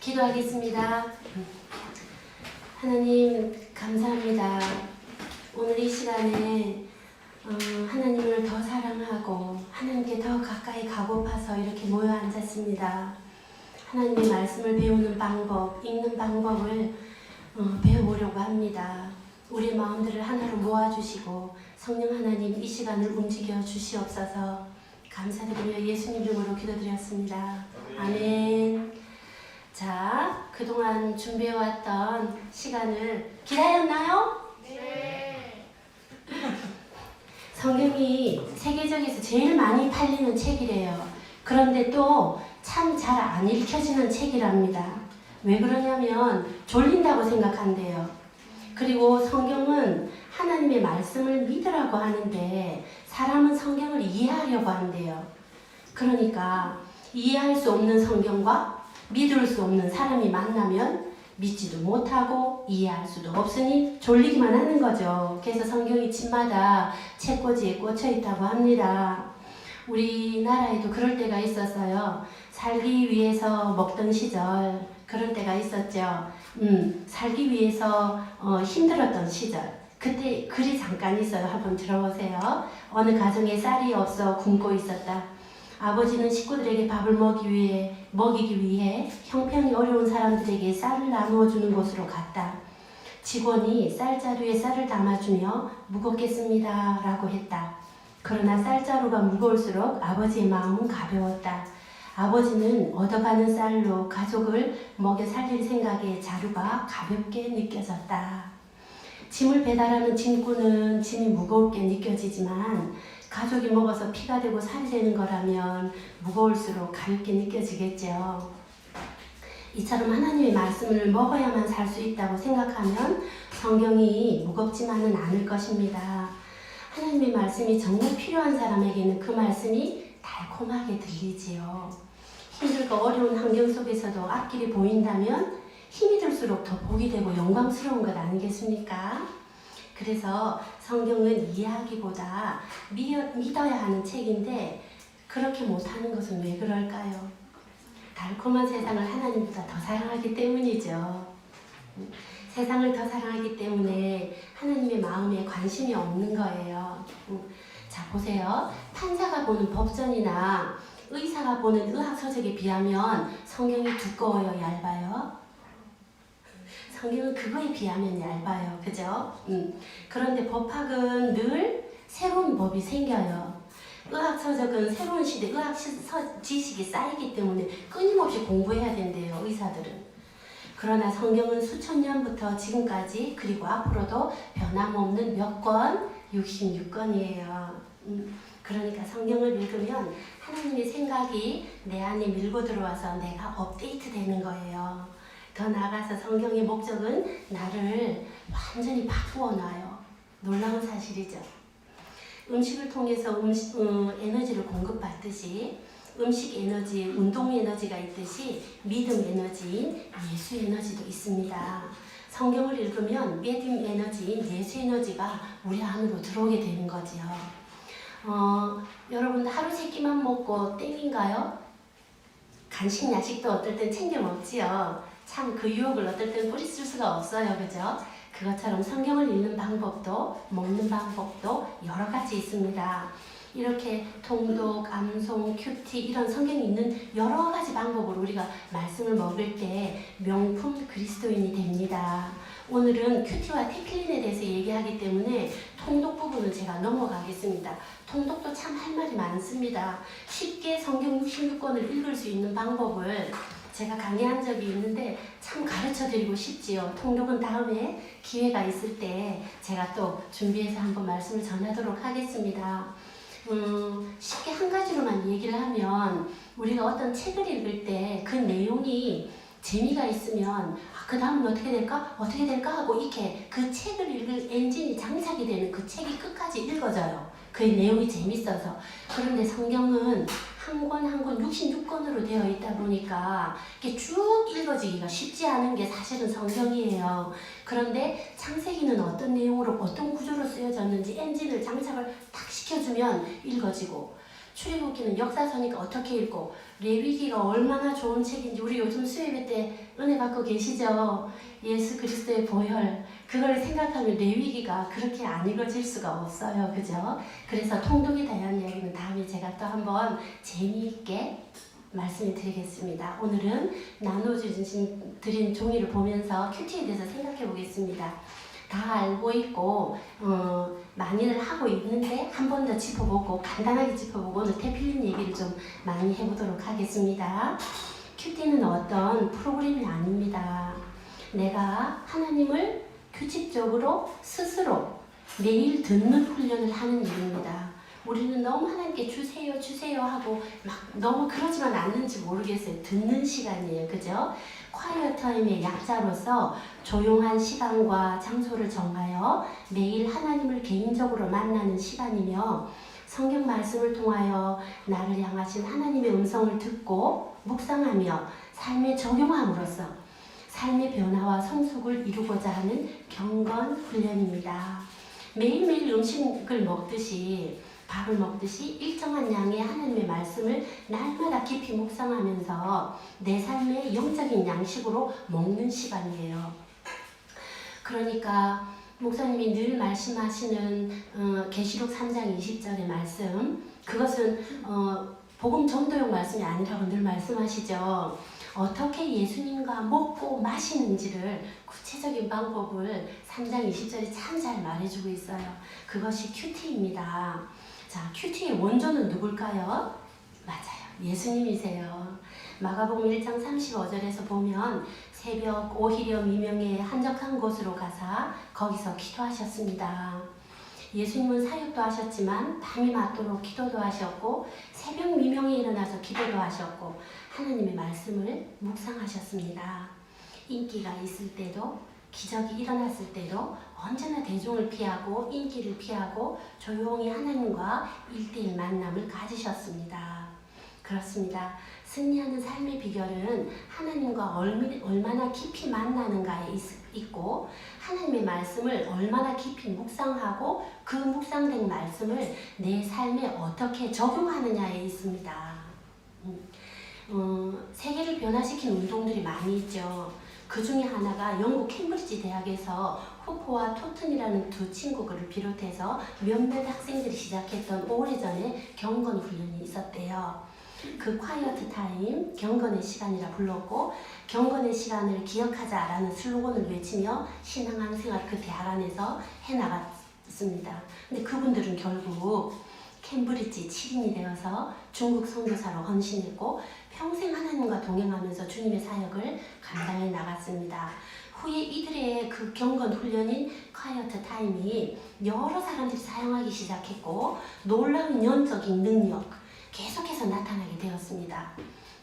기도하겠습니다. 하나님 감사합니다. 오늘 이 시간에 하나님을 더 사랑하고 하나님께 더 가까이 가고파서 이렇게 모여 앉았습니다. 하나님의 말씀을 배우는 방법, 읽는 방법을 배워보려고 합니다. 우리 마음들을 하나로 모아주시고 성령 하나님 이 시간을 움직여 주시옵소서. 감사드리며 예수님 이름으로 기도드렸습니다. 아멘. 자, 그동안 준비해왔던 시간을 기다렸나요? 네. 성경이 세계적에서 제일 많이 팔리는 책이래요. 그런데 또 참 잘 안 읽혀지는 책이랍니다. 왜 그러냐면 졸린다고 생각한대요. 그리고 성경은 하나님의 말씀을 믿으라고 하는데 사람은 성경을 이해하려고 한대요. 그러니까 이해할 수 없는 성경과 믿을 수 없는 사람이 만나면 믿지도 못하고 이해할 수도 없으니 졸리기만 하는 거죠. 그래서 성경이 집마다 책꽂이에 꽂혀 있다고 합니다. 우리나라에도 그럴 때가 있었어요. 살기 위해서 먹던 시절 그런 때가 있었죠. 살기 위해서 힘들었던 시절. 그때 글이 잠깐 있어요. 한번 들어보세요. 어느 가정에 쌀이 없어 굶고 있었다. 아버지는 식구들에게 밥을 먹이기 위해 형편이 어려운 사람들에게 쌀을 나누어 주는 곳으로 갔다. 직원이 쌀자루에 쌀을 담아주며 무겁겠습니다 라고 했다. 그러나 쌀자루가 무거울수록 아버지의 마음은 가벼웠다. 아버지는 얻어가는 쌀로 가족을 먹여 살릴 생각에 자루가 가볍게 느껴졌다. 짐을 배달하는 짐꾼은 짐이 무겁게 느껴지지만 가족이 먹어서 피가 되고 살이 되는 거라면 무거울수록 가볍게 느껴지겠죠. 이처럼 하나님의 말씀을 먹어야만 살 수 있다고 생각하면 성경이 무겁지만은 않을 것입니다. 하나님의 말씀이 정말 필요한 사람에게는 그 말씀이 달콤하게 들리지요. 힘들고 어려운 환경 속에서도 앞길이 보인다면 힘이 들수록 더 복이 되고 영광스러운 것 아니겠습니까? 그래서 성경은 이해하기보다 믿어야 하는 책인데 그렇게 못하는 것은 왜 그럴까요? 달콤한 세상을 하나님보다 더 사랑하기 때문이죠. 세상을 더 사랑하기 때문에 하나님의 마음에 관심이 없는 거예요. 자, 보세요. 판사가 보는 법전이나 의사가 보는 의학서적에 비하면 성경이 두꺼워요, 얇아요? 성경은 그거에 비하면 얇아요. 그죠? 그런데 법학은 늘 새로운 법이 생겨요. 의학서적은 새로운 시대 의학 지식이 쌓이기 때문에 끊임없이 공부해야 된대요. 의사들은. 그러나 성경은 수천 년부터 지금까지 그리고 앞으로도 변함없는 몇 권? 66권이에요. 그러니까 성경을 읽으면 하나님의 생각이 내 안에 밀고 들어와서 내가 업데이트 되는 거예요. 더 나아가서 성경의 목적은 나를 완전히 바꾸어 놔요. 놀라운 사실이죠. 음식을 통해서 에너지를 공급받듯이 음식 에너지, 운동 에너지가 있듯이 믿음 에너지인 예수 에너지도 있습니다. 성경을 읽으면 믿음 에너지인 예수 에너지가 우리 안으로 들어오게 되는 거지요. 여러분 하루 세 끼만 먹고 땡인가요? 간식, 야식도 어떨 땐 챙겨 먹지요. 참 그 유혹을 어떨 땐 뿌리 쓸 수가 없어요. 그죠? 그것처럼 성경을 읽는 방법도 먹는 방법도 여러 가지 있습니다. 이렇게 통독, 암송, 큐티 이런 성경이 있는 여러 가지 방법으로 우리가 말씀을 먹을 때 명품 그리스도인이 됩니다. 오늘은 큐티와 테필린에 대해서 얘기하기 때문에 통독 부분은 제가 넘어가겠습니다. 통독도 참 할 말이 많습니다. 쉽게 성경 66권을 읽을 수 있는 방법을 제가 강의한 적이 있는데 참 가르쳐드리고 싶지요. 통독은 다음에 기회가 있을 때 제가 또 준비해서 한번 말씀을 전하도록 하겠습니다. 쉽게 한 가지로만 얘기를 하면 우리가 어떤 책을 읽을 때 그 내용이 재미가 있으면 그 다음은 어떻게 될까? 어떻게 될까? 하고 이렇게 그 책을 읽을 엔진이 장착이 되면 그 책이 끝까지 읽어져요. 그 내용이 재밌어서. 그런데 성경은 한 권 한 권 66권으로 되어 있다 보니까 이렇게 쭉 읽어지기가 쉽지 않은 게 사실은 성경이에요. 그런데 창세기는 어떤 내용으로 어떤 구조로 쓰여졌는지 엔진을 장착을 딱 시켜주면 읽어지고 출애굽기는 역사서니까 어떻게 읽고, 레위기가 얼마나 좋은 책인지 우리 요즘 수요예배 때 은혜 받고 계시죠? 예수 그리스도의 보혈, 그걸 생각하면 레위기가 그렇게 안 읽어질 수가 없어요. 그죠? 그래서 통독에 대한 이야기는 다음에 제가 또 한번 재미있게 말씀을 드리겠습니다. 오늘은 나눠드린 종이를 보면서 큐티에 대해서 생각해 보겠습니다. 다 알고 있고 많이들 하고 있는데 한 번 더 짚어보고 간단하게 짚어보고 오늘 태필린 얘기를 좀 많이 해보도록 하겠습니다. 큐티는 어떤 프로그램이 아닙니다. 내가 하나님을 규칙적으로 스스로 매일 듣는 훈련을 하는 일입니다. 우리는 너무 하나님께 주세요 주세요 하고 막 너무 그러지만 않는지 모르겠어요. 듣는 시간이에요. 그죠? 콰이어 타임의 약자로서 조용한 시간과 장소를 정하여 매일 하나님을 개인적으로 만나는 시간이며, 성경 말씀을 통하여 나를 향하신 하나님의 음성을 듣고 묵상하며 삶에 적용함으로써 삶의 변화와 성숙을 이루고자 하는 경건 훈련입니다. 매일매일 음식을 먹듯이, 밥을 먹듯이 일정한 양의 하나님의 말씀을 날마다 깊이 묵상하면서 내 삶의 영적인 양식으로 먹는 시간이에요. 그러니까 목사님이 늘 말씀하시는 계시록 3장 20절의 말씀, 그것은 복음 전도용 말씀이 아니라고 늘 말씀하시죠. 어떻게 예수님과 먹고 마시는지를 구체적인 방법을 3장 20절이 참 잘 말해주고 있어요. 그것이 큐티입니다. 자, 큐티의 원조는 누굴까요? 맞아요. 예수님이세요. 마가복음 1장 35절에서 보면 새벽 오히려 미명에 한적한 곳으로 가사 거기서 기도하셨습니다. 예수님은 사역도 하셨지만 밤이 맞도록 기도도 하셨고 새벽 미명에 일어나서 기도도 하셨고 하나님의 말씀을 묵상하셨습니다. 인기가 있을 때도 기적이 일어났을 때도 언제나 대중을 피하고 인기를 피하고 조용히 하나님과 1대1 만남을 가지셨습니다. 그렇습니다. 승리하는 삶의 비결은 하나님과 얼마나 깊이 만나는가에 있고 하나님의 말씀을 얼마나 깊이 묵상하고 그 묵상된 말씀을 내 삶에 어떻게 적용하느냐에 있습니다. 세계를 변화시킨 운동들이 많이 있죠. 그 중에 하나가 영국 캠브리지 대학에서 후포와 토튼이라는 두 친구를 비롯해서 몇몇 학생들이 시작했던 오래전에 경건 훈련이 있었대요. 그 콰이어트 타임, 경건의 시간이라 불렀고 경건의 시간을 기억하자라는 슬로건을 외치며 신앙한 생활 그 대학 안에서 해나갔습니다. 근데 그분들은 결국 캠브리지 7인이 되어서 중국 선교사로 헌신했고 평생 하나님과 동행하면서 주님의 사역을 감당해 나갔습니다. 후에 이들의 그 경건 훈련인 콰이어트 타임이 여러 사람들이 사용하기 시작했고 놀라운 영적인 능력 계속해서 나타나게 되었습니다.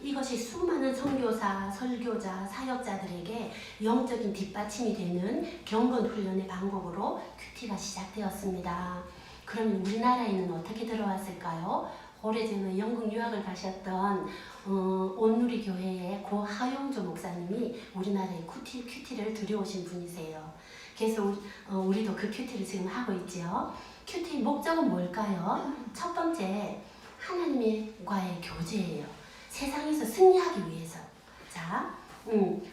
이것이 수많은 선교사, 설교자, 사역자들에게 영적인 뒷받침이 되는 경건 훈련의 방법으로 큐티가 시작되었습니다. 그럼 우리나라에는 어떻게 들어왔을까요? 오래전에 영국 유학을 가셨던 온누리 교회의 고 하용조 목사님이 우리나라에 큐티를 들여오신 분이세요. 그래서 우리도 그 큐티를 지금 하고 있죠. 큐티의 목적은 뭘까요? 첫 번째, 하나님과의 교제예요. 세상에서 승리하기 위해서. 자,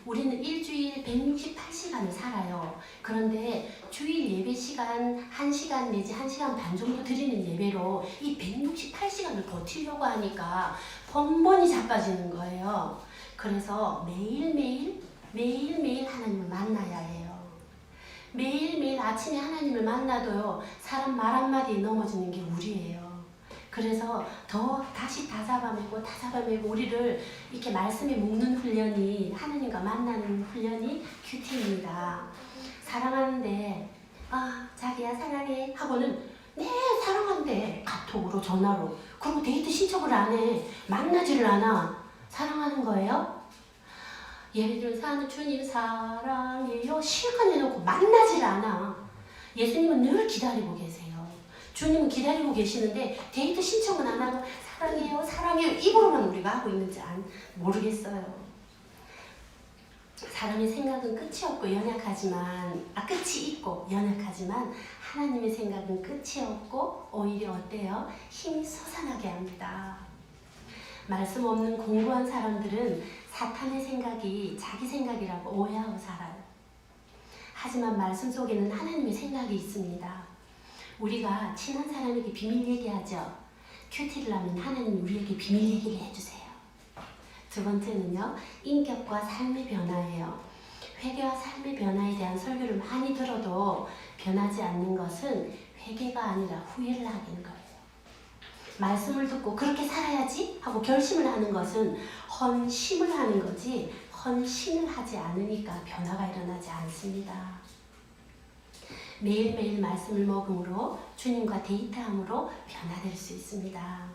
우리는 일주일 168시간을 살아요. 그런데 주일 예배 시간 1시간 내지 1시간 반 정도 드리는 예배로 이 168시간을 버티려고 하니까 번번이 자빠지는 거예요. 그래서 매일매일 하나님을 만나야 해요. 매일매일 아침에 하나님을 만나도요, 사람 말 한마디에 넘어지는 게 우리예요. 그래서 더 다시 다 잡아내고 우리를 이렇게 말씀에 묶는 훈련이, 하나님과 만나는 훈련이 큐티입니다. 사랑하는데 자기야 사랑해 하고는 네 사랑한대 카톡으로 전화로, 그리고 데이트 신청을 안 해, 만나지를 않아. 사랑하는 거예요? 예를 들어서 주님 사랑해요 실컷 내놓고 만나지를 않아. 예수님은 늘 기다리고 계세요. 주님은 기다리고 계시는데 데이트 신청은 안 하고 사랑해요 사랑해요 입으로만 우리가 하고 있는지 모르겠어요. 사람의 생각은 끝이 없고 연약하지만 끝이 있고 연약하지만 하나님의 생각은 끝이 없고 오히려 어때요? 힘이 솟아나게 합니다. 말씀 없는 공부한 사람들은 사탄의 생각이 자기 생각이라고 오해하고 살아요. 하지만 말씀 속에는 하나님의 생각이 있습니다. 우리가 친한 사람에게 비밀 얘기하죠. 큐티를 하면 하나님이 우리에게 비밀 얘기를 해주세요. 두 번째는요, 인격과 삶의 변화예요. 회개와 삶의 변화에 대한 설교를 많이 들어도 변하지 않는 것은 회개가 아니라 후회를 하는 거예요. 말씀을 듣고 그렇게 살아야지 하고 결심을 하는 것은 헌심을 하는 거지 헌신을 하지 않으니까 변화가 일어나지 않습니다. 매일매일 말씀을 먹음으로 주님과 데이트함으로 변화될 수 있습니다.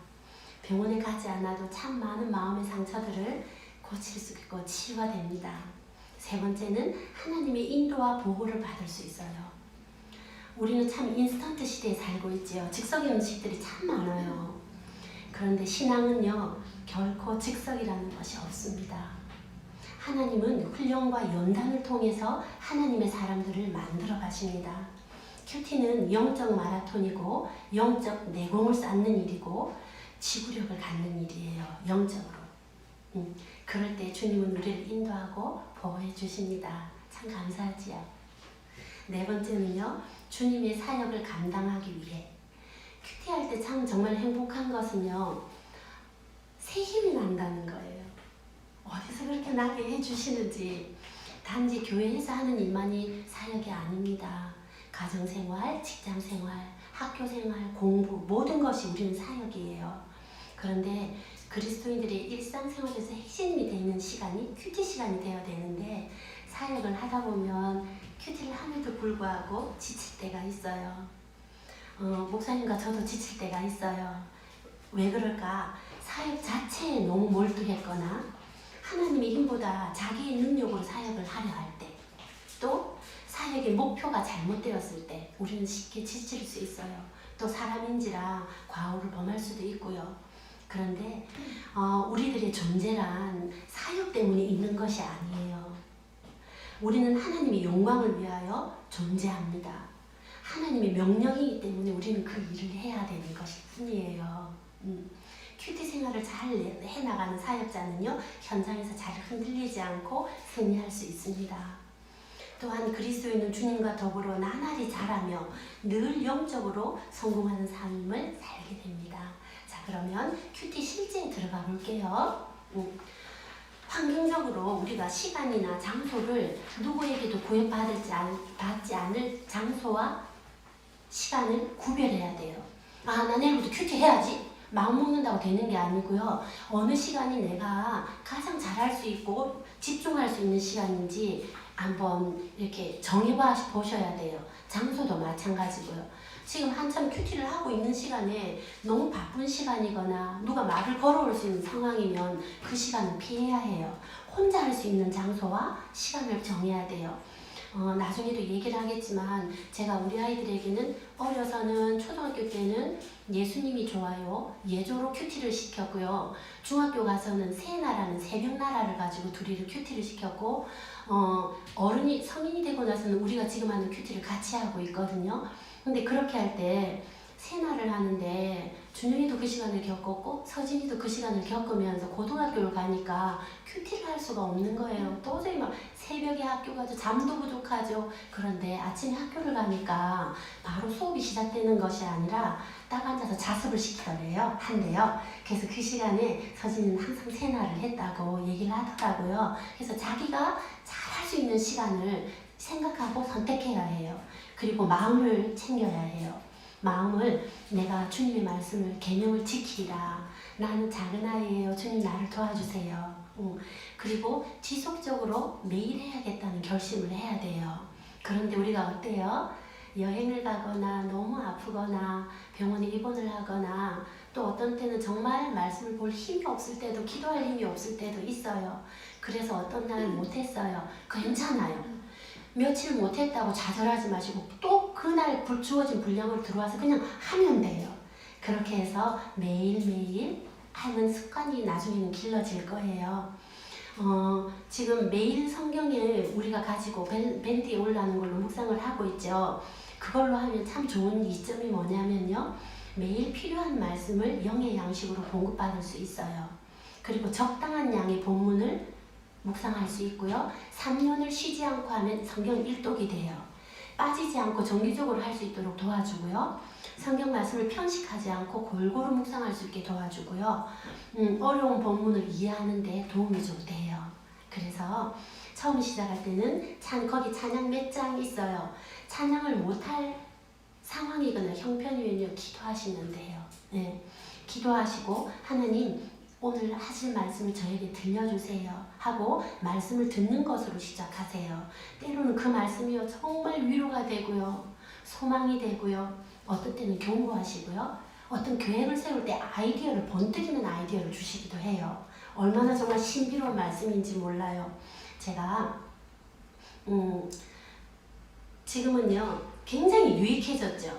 병원에 가지 않아도 참 많은 마음의 상처들을 고칠 수 있고 치유가 됩니다. 세 번째는 하나님의 인도와 보호를 받을 수 있어요. 우리는 참 인스턴트 시대에 살고 있지요. 즉석의 음식들이 참 많아요. 그런데 신앙은요, 결코 즉석이라는 것이 없습니다. 하나님은 훈련과 연단을 통해서 하나님의 사람들을 만들어 가십니다. 큐티는 영적 마라톤이고 영적 내공을 쌓는 일이고 지구력을 갖는 일이에요. 영적으로. 그럴 때 주님은 우리를 인도하고 보호해 주십니다. 참 감사하지요. 네 번째는요, 주님의 사역을 감당하기 위해. 큐티할 때 참 정말 행복한 것은요, 새 힘이 난다는 거예요. 어디서 그렇게 나게 해주시는지. 단지 교회에서 하는 일만이 사역이 아닙니다. 가정생활, 직장생활, 학교생활, 공부 모든 것이 우리는 사역이에요. 그런데 그리스도인들의 일상생활에서 핵심이 되는 시간이 큐티 시간이 되어야 되는데 사역을 하다 보면 큐티를 함에도 불구하고 지칠 때가 있어요. 목사님과 저도 지칠 때가 있어요. 왜 그럴까? 사역 자체에 너무 몰두했거나 하나님의 힘보다 자기의 능력으로 사역을 하려 할 때, 또 사역의 목표가 잘못되었을 때 우리는 쉽게 지칠 수 있어요. 또 사람인지라 과오를 범할 수도 있고요. 그런데 우리들의 존재란 사역 때문에 있는 것이 아니에요. 우리는 하나님의 영광을 위하여 존재합니다. 하나님의 명령이기 때문에 우리는 그 일을 해야 되는 것일 뿐이에요. 큐티 생활을 잘 해나가는 사역자는요, 현장에서 잘 흔들리지 않고 승리할 수 있습니다. 또한 그리스도인은 주님과 더불어 나날이 자라며 늘 영적으로 성공하는 삶을 살게 됩니다. 자, 그러면 큐티 실제에 들어가 볼게요. 환경적으로 우리가 시간이나 장소를 누구에게도 구애받지 않을 장소와 시간을 구별해야 돼요. 나 내일부터 큐티 해야지. 마음먹는다고 되는 게 아니고요. 어느 시간이 내가 가장 잘할 수 있고 집중할 수 있는 시간인지 한번 이렇게 보셔야 돼요. 장소도 마찬가지고요. 지금 한참 큐티를 하고 있는 시간에 너무 바쁜 시간이거나 누가 말을 걸어올 수 있는 상황이면 그 시간은 피해야 해요. 혼자 할 수 있는 장소와 시간을 정해야 돼요. 나중에도 얘기를 하겠지만 제가 우리 아이들에게는 어려서는 초등학교 때는 예수님이 좋아요. 예조로 큐티를 시켰고요. 중학교 가서는 새나라는 새벽나라를 가지고 둘이를 큐티를 시켰고 성인이 되고 나서는 우리가 지금 하는 큐티를 같이 하고 있거든요. 근데 그렇게 할 때 새날을 하는데 준영이도 그 시간을 겪었고 서진이도 그 시간을 겪으면서 고등학교를 가니까 큐티를 할 수가 없는 거예요. 도저히 막 새벽에 학교 가죠. 잠도 부족하죠. 그런데 아침에 학교를 가니까 바로 수업이 시작되는 것이 아니라 딱 앉아서 자습을 한대요. 그래서 그 시간에 서진이는 항상 새날을 했다고 얘기를 하더라고요. 그래서 자기가 잘 할 수 있는 시간을 생각하고 선택해야 해요. 그리고 마음을 챙겨야 해요. 마음을 내가 주님의 말씀을 계명을 지키라. 나는 작은 아이예요. 주님 나를 도와주세요. 그리고 지속적으로 매일 해야겠다는 결심을 해야 돼요. 그런데 우리가 어때요? 여행을 가거나 너무 아프거나 병원에 입원을 하거나 또 어떤 때는 정말 말씀을 볼 힘이 없을 때도 기도할 힘이 없을 때도 있어요. 그래서 어떤 날은 못했어요. 괜찮아요. 며칠 못했다고 좌절하지 마시고 또 그날 주어진 분량을 들어와서 그냥 하면 돼요. 그렇게 해서 매일매일 하는 습관이 나중에는 길러질 거예요. 지금 매일 성경에 우리가 가지고 밴드에 올라오는 걸로 묵상을 하고 있죠. 그걸로 하면 참 좋은 이점이 뭐냐면요. 매일 필요한 말씀을 영의 양식으로 공급받을 수 있어요. 그리고 적당한 양의 본문을 묵상할 수 있고요. 3년을 쉬지 않고 하면 성경 일독이 돼요. 빠지지 않고 정기적으로 할 수 있도록 도와주고요. 성경 말씀을 편식하지 않고 골고루 묵상할 수 있게 도와주고요. 어려운 본문을 이해하는 데 도움이 좀 돼요. 그래서 처음 시작할 때는 거기 찬양 몇 장 있어요. 찬양을 못할 상황이거나 형편이면요. 기도하시면 돼요. 네. 기도하시고 하나님 오늘 하실 말씀을 저에게 들려주세요 하고 말씀을 듣는 것으로 시작하세요. 때로는 그 말씀이요 정말 위로가 되고요. 소망이 되고요. 어떤 때는 경고하시고요. 어떤 계획을 세울 때 아이디어를 번뜩이는 아이디어를 주시기도 해요. 얼마나 정말 신비로운 말씀인지 몰라요. 제가 지금은요 굉장히 유익해졌죠.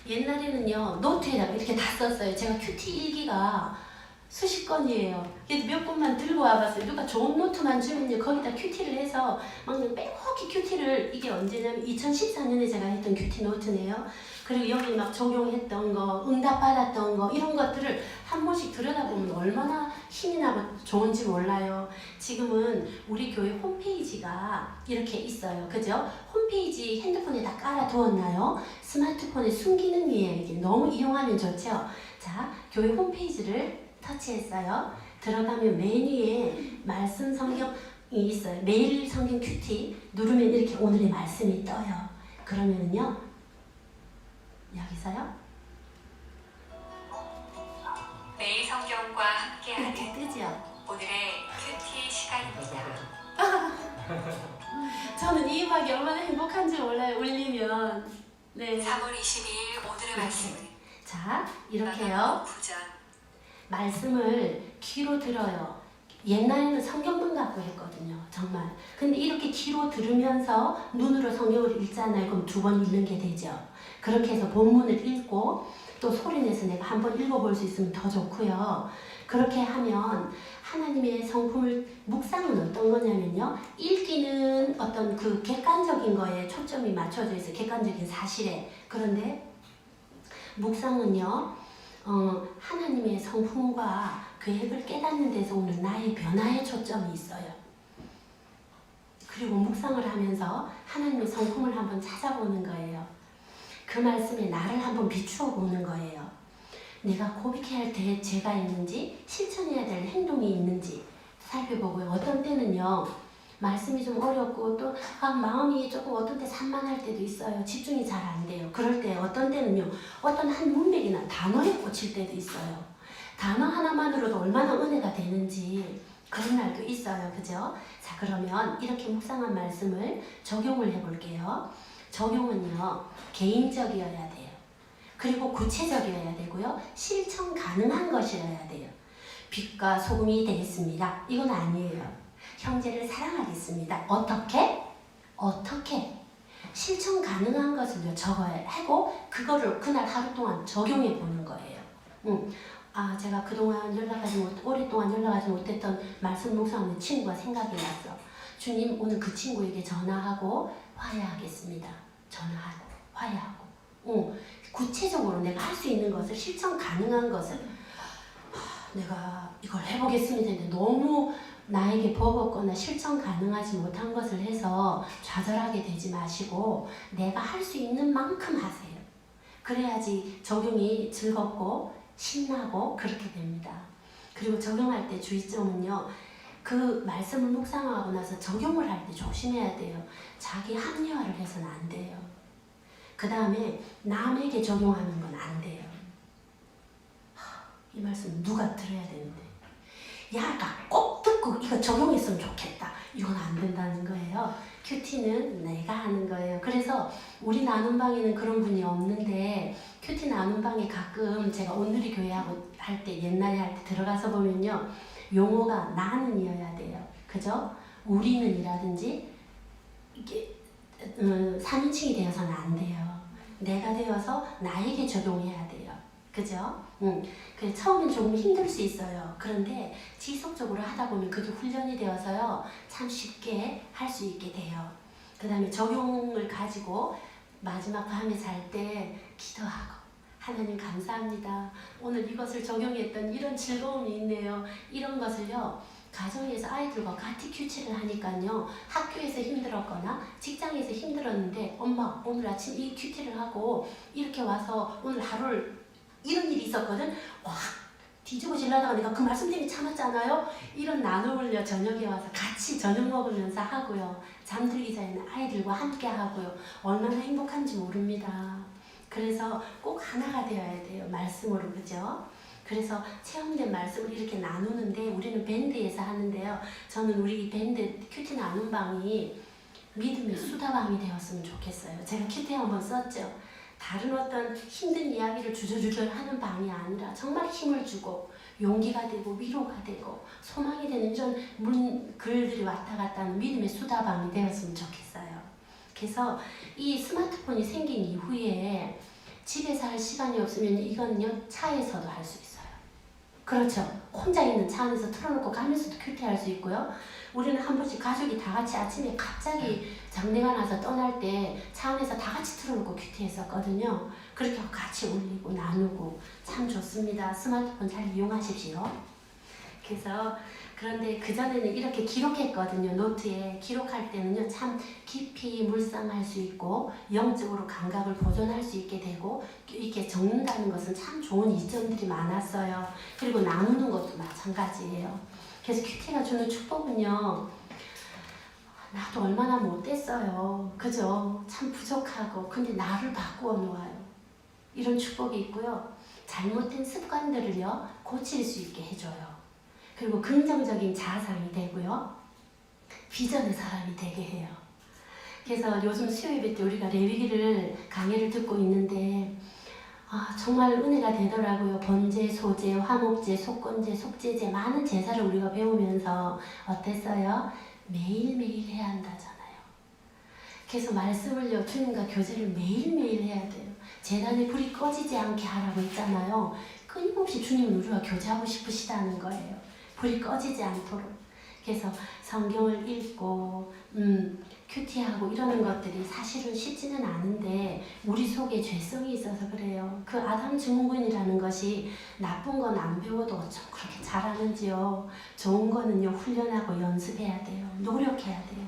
옛날에는요 노트에다가 이렇게 다 썼어요. 제가 큐티 일기가 수십 건이에요. 그래서 몇 권만 들고 와봤어요. 누가 좋은 노트만 주면요 거기다 큐티를 해서 막 빼곡히 큐티를, 이게 언제냐면 2014년에 제가 했던 큐티 노트네요. 그리고 여기 막 적용했던 거, 응답 받았던 거 이런 것들을 한 번씩 들여다보면 얼마나 힘이 나고 좋은지 몰라요. 지금은 우리 교회 홈페이지가 이렇게 있어요. 그죠? 홈페이지 핸드폰에 다 깔아두었나요? 스마트폰에 순기능이에요. 이게 너무 이용하면 좋죠? 자, 교회 홈페이지를 터치했어요. 들어가면 메뉴에 말씀 성경이 있어요. 매일 성경 큐티 누르면 이렇게 오늘의 말씀이 떠요. 그러면은요, 여기서요. 매일 성경과 함께하는 이렇게 뜨죠. 오늘의 큐티 시간입니다. 저는 이 음악이 얼마나 행복한지 몰라요. 울리면. 네. 3월 22일 오늘의 말씀은 자, 이렇게요. 구전 말씀을 귀로 들어요. 옛날에는 성경만 갖고 했거든요. 정말. 근데 이렇게 귀로 들으면서 눈으로 성경을 읽잖아요. 그럼 2번 읽는 게 되죠. 그렇게 해서 본문을 읽고 또 소리내서 내가 한번 읽어볼 수 있으면 더 좋고요. 그렇게 하면 하나님의 성품을, 묵상은 어떤 거냐면요. 읽기는 어떤 그 객관적인 거에 초점이 맞춰져 있어요. 객관적인 사실에. 그런데 묵상은요. 하나님의 성품과 계획을 깨닫는 데서 오는 나의 변화에 초점이 있어요. 그리고 묵상을 하면서 하나님의 성품을 한번 찾아보는 거예요. 그 말씀에 나를 한번 비추어 보는 거예요. 내가 고백해야 할 죄가 있는지, 실천해야 될 행동이 있는지 살펴보고요. 어떤 때는요, 말씀이 좀 어렵고 또 마음이 조금 어떤 때 산만할 때도 있어요. 집중이 잘 안 돼요. 그럴 때 어떤 때는요, 어떤 한 문맥이나 단어에 꽂힐 때도 있어요. 단어 하나만으로도 얼마나 은혜가 되는지 그런 날도 있어요. 그죠? 자, 그러면 이렇게 묵상한 말씀을 적용을 해볼게요. 적용은요, 개인적이어야 돼요. 그리고 구체적이어야 되고요. 실천 가능한 것이어야 돼요. 빛과 소금이 되겠습니다. 이건 아니에요. 형제를 사랑하겠습니다. 어떻게? 어떻게? 실천 가능한 것을 적어야 하고 그거를 그날 하루 동안 적용해 보는 거예요. 제가 그동안 오랫동안 연락하지 못했던 말씀 묵상하는 친구가 생각이 났어. 주님, 오늘 그 친구에게 전화하고 화해하겠습니다. 전화하고 화해하고. 구체적으로 내가 할 수 있는 것을, 실천 가능한 것을 내가 이걸 해보겠습니다. 근데 너무 나에게 버겁거나 실천 가능하지 못한 것을 해서 좌절하게 되지 마시고 내가 할 수 있는 만큼 하세요. 그래야지 적용이 즐겁고 신나고 그렇게 됩니다. 그리고 적용할 때 주의점은요. 그 말씀을 묵상하고 나서 적용을 할 때 조심해야 돼요. 자기 합리화를 해서는 안 돼요. 그 다음에 남에게 적용하는 건 안 돼요. 이 말씀 누가 들어야 되는데, 야, 나 꼭 듣고 이거 적용했으면 좋겠다. 이건 안 된다는 거예요. 큐티는 내가 하는 거예요. 그래서 우리 나눔방에는 그런 분이 없는데 큐티 나눔방에 가끔 제가 온누리 교회하고 할 때, 옛날에 할 때 들어가서 보면요. 용어가 나는이어야 돼요. 그죠? 우리는이라든지 이게 3인칭이 되어서는 안 돼요. 내가 되어서 나에게 적용해야 돼요. 그죠? 그래서 처음엔 조금 힘들 수 있어요. 그런데 지속적으로 하다 보면 그게 훈련이 되어서요. 참 쉽게 할 수 있게 돼요. 그 다음에 적용을 가지고 마지막 밤에 잘 때 기도하고 하나님 감사합니다. 오늘 이것을 적용했던 이런 즐거움이 있네요. 이런 것을요. 가정에서 아이들과 같이 큐티를 하니까요. 학교에서 힘들었거나 직장에서 힘들었는데 엄마 오늘 아침 이 큐티를 하고 이렇게 와서 오늘 하루를 이런 일이 있었거든. 와 뒤집어지려다가 내가 그 말씀 때문에 참았잖아요. 이런 나눔을요 저녁에 와서 같이 저녁 먹으면서 하고요. 잠들기 전에는 아이들과 함께 하고요. 얼마나 행복한지 모릅니다. 그래서 꼭 하나가 되어야 돼요. 말씀으로 그죠? 그래서 체험된 말씀을 이렇게 나누는데 우리는 밴드에서 하는데요. 저는 우리 밴드 큐티 나눔방이 믿음의 수다방이 되었으면 좋겠어요. 제가 큐티 한번 썼죠. 다른 어떤 힘든 이야기를 주저주저 하는 방이 아니라 정말 힘을 주고 용기가 되고 위로가 되고 소망이 되는 이런 글들이 왔다 갔다 하는 믿음의 수다방이 되었으면 좋겠어요. 그래서 이 스마트폰이 생긴 이후에 집에서 할 시간이 없으면 이건요 차에서도 할 수 있어요. 그렇죠. 혼자 있는 차 안에서 틀어놓고 가면서도 큐티할 수 있고요. 우리는 한 번씩 가족이 다 같이 아침에 갑자기 장례가 나서 떠날 때 차 안에서 다 같이 틀어놓고 큐티했었거든요. 그렇게 하고 같이 올리고 나누고 참 좋습니다. 스마트폰 잘 이용하십시오. 그래서 그런데 그전에는 이렇게 기록했거든요. 노트에 기록할 때는요 참 깊이 묵상할 수 있고 영적으로 감각을 보존할 수 있게 되고 이렇게 적는다는 것은 참 좋은 이점들이 많았어요. 그리고 나누는 것도 마찬가지예요. 그래서 큐티가 주는 축복은요 나도 얼마나 못됐어요. 그죠? 참 부족하고 근데 나를 바꾸어 놓아요. 이런 축복이 있고요. 잘못된 습관들을요 고칠 수 있게 해줘요. 그리고 긍정적인 자아상이 되고요. 비전의 사람이 되게 해요. 그래서 요즘 수요예배 때 우리가 레위기를 강의를 듣고 있는데 정말 은혜가 되더라고요. 번제, 소제, 화목제, 속건제, 속제제 많은 제사를 우리가 배우면서 어땠어요? 매일매일 해야 한다잖아요. 그래서 말씀을요 주님과 교제를 매일매일 해야 돼요. 제단에 불이 꺼지지 않게 하라고 했잖아요. 끊임없이 주님은 우리와 교제하고 싶으시다는 거예요. 불이 꺼지지 않도록. 그래서 성경을 읽고 큐티하고 이러는 것들이 사실은 쉽지는 않은데 우리 속에 죄성이 있어서 그래요. 그 아담 증후군이라는 것이 나쁜 건 안 배워도 어쩜 그렇게 잘하는지요. 좋은 거는요 훈련하고 연습해야 돼요. 노력해야 돼요.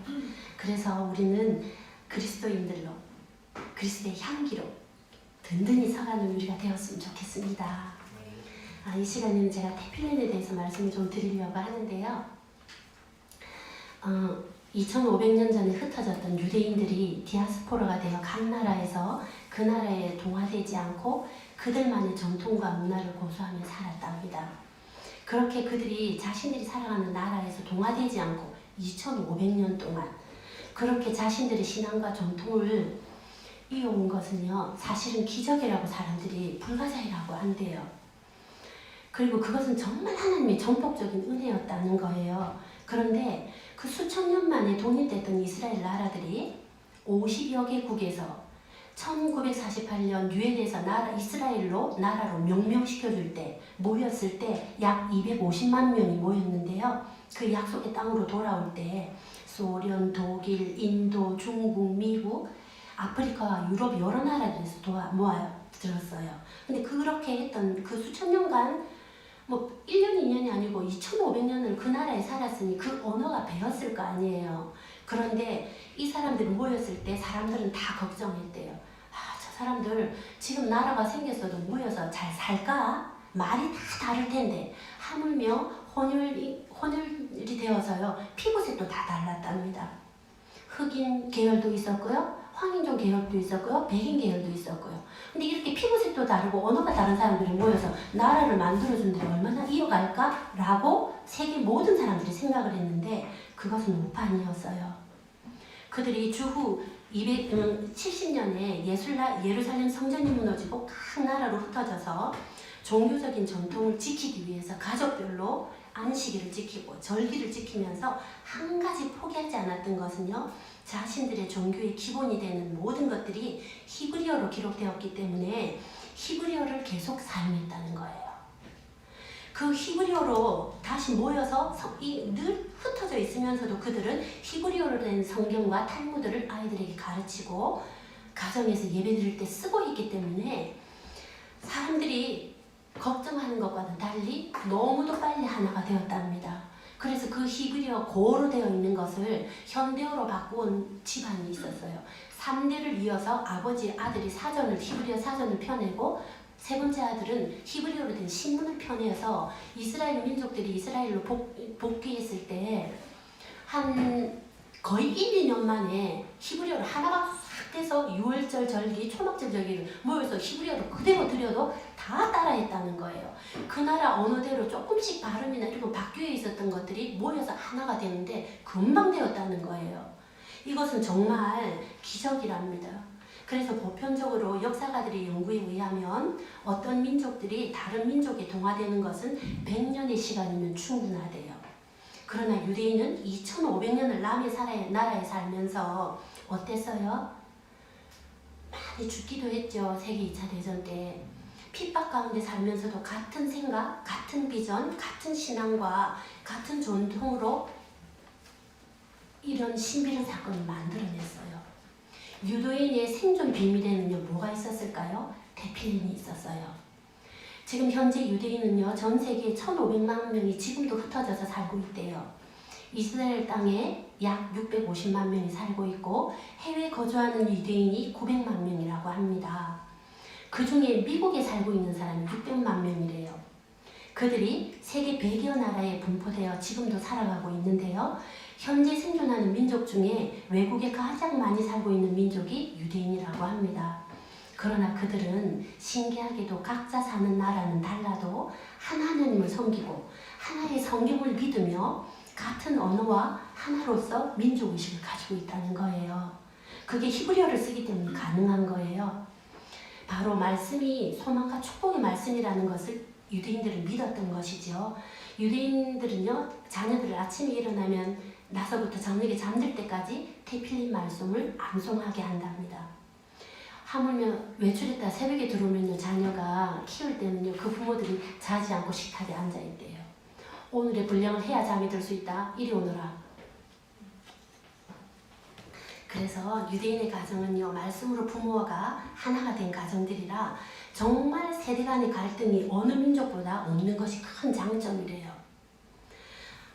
그래서 우리는 그리스도인들로 그리스도의 향기로 든든히 서가는 우리가 되었으면 좋겠습니다. 이 시간에는 제가 테필린에 대해서 말씀을 좀 드리려고 하는데요. 2500년 전에 흩어졌던 유대인들이 디아스포라가 되어 각 나라에서 그 나라에 동화되지 않고 그들만의 전통과 문화를 고수하며 살았답니다. 그렇게 그들이 자신들이 살아가는 나라에서 동화되지 않고 2500년 동안 그렇게 자신들의 신앙과 전통을 이어온 것은요 사실은 기적이라고 사람들이 불가사의라고 한대요. 그리고 그것은 정말 하나님의 전폭적인 은혜였다는 거예요. 그런데 그 수천 년 만에 독립됐던 이스라엘 나라들이 50여 개국에서 1948년 유엔에서 이스라엘로 나라로 명명시켜줄 때 모였을 때 약 250만 명이 모였는데요. 그 약속의 땅으로 돌아올 때 소련, 독일, 인도, 중국, 미국, 아프리카와 유럽 여러 나라들에서 모아들었어요. 근데 그렇게 했던 그 수천 년간 1년, 2년이 아니고 2500년을 그 나라에 살았으니 그 언어가 배웠을 거 아니에요. 그런데 이 사람들이 모였을 때 사람들은 다 걱정했대요. 저 사람들 지금 나라가 생겼어도 모여서 잘 살까? 말이 다 다를 텐데 하물며 혼혈이 되어서요. 피부색도 다 달랐답니다. 흑인 계열도 있었고요. 황인종 계열도 있었고요. 백인 계열도 있었고요. 근데 이렇게 피부색도 다르고 언어가 다른 사람들이 모여서 나라를 만들어준들이 얼마나 이어갈까? 라고 세계 모든 사람들이 생각을 했는데 그것은 오판이었어요. 그들이 주후 270년에 예루살렘 성전이 무너지고 각 나라로 흩어져서 종교적인 전통을 지키기 위해서 가족별로 안식일을 지키고 절기를 지키면서 한 가지 포기하지 않았던 것은요. 자신들의 종교의 기본이 되는 모든 것들이 히브리어로 기록되었기 때문에 히브리어를 계속 사용했다는 거예요. 그 히브리어로 다시 모여서 늘 흩어져 있으면서도 그들은 히브리어로 된 성경과 탈무드를 아이들에게 가르치고 가정에서 예배드릴 때 쓰고 있기 때문에 사람들이 걱정하는 것과는 달리 너무도 빨리 하나가 되었답니다. 그래서 그 히브리어 고어로 되어 있는 것을 현대어로 바꾼 집안이 있었어요. 3대를 이어서 아버지, 아들이 히브리어 사전을 펴내고 세 번째 아들은 히브리어로 된 신문을 펴내서 이스라엘 민족들이 이스라엘로 복귀했을 때 한 거의 1, 2년 만에 히브리어를 하나가 싹 돼서 유월절 절기, 초막절 절기를 모여서 히브리어를 그대로 드려도 다 따라했다는 거예요. 그 나라 언어대로 조금씩 발음이나 이런 거 바뀌어 있었던 것들이 모여서 하나가 되는데 금방 되었다는 거예요. 이것은 정말 기적이랍니다. 그래서 보편적으로 역사가들의 연구에 의하면 어떤 민족들이 다른 민족에 동화되는 것은 100년의 시간이면 충분하대요. 그러나 유대인은 2500년을 남의 나라에 살면서 어땠어요? 많이 죽기도 했죠. 세계 2차 대전 때. 핍박 가운데 살면서도 같은 생각, 같은 비전, 같은 신앙과 같은 전통으로 이런 신비로운 사건을 만들어냈어요. 유대인의 생존 비밀에는요, 뭐가 있었을까요? 테필린이 있었어요. 지금 현재 유대인은요, 전 세계 1,500만 명이 지금도 흩어져서 살고 있대요. 이스라엘 땅에 약 650만 명이 살고 있고 해외에 거주하는 유대인이 900만 명이라고 합니다. 그 중에 미국에 살고 있는 사람이 600만 명이래요. 그들이 세계 100여 나라에 분포되어 지금도 살아가고 있는데요. 현재 생존하는 민족 중에 외국에 가장 많이 살고 있는 민족이 유대인이라고 합니다. 그러나 그들은 신기하게도 각자 사는 나라는 달라도 하나님을 섬기고 하나의 성경을 믿으며 같은 언어와 하나로서 민족의식을 가지고 있다는 거예요. 그게 히브리어를 쓰기 때문에 가능한 거예요. 바로 말씀이 소망과 축복의 말씀이라는 것을 유대인들은 믿었던 것이죠. 유대인들은요, 자녀들을 아침에 일어나면 나서부터 저녁에 잠들 때까지 테필린 말씀을 암송하게 한답니다. 하물며 외출했다 새벽에 들어오면 자녀가 키울 때는요, 그 부모들이 자지 않고 식탁에 앉아있대요. 오늘의 분량을 해야 잠이 들 수 있다. 이리 오너라. 그래서 유대인의 가정은요, 말씀으로 부모가 하나가 된 가정들이라 정말 세대 간의 갈등이 어느 민족보다 없는 것이 큰 장점이래요.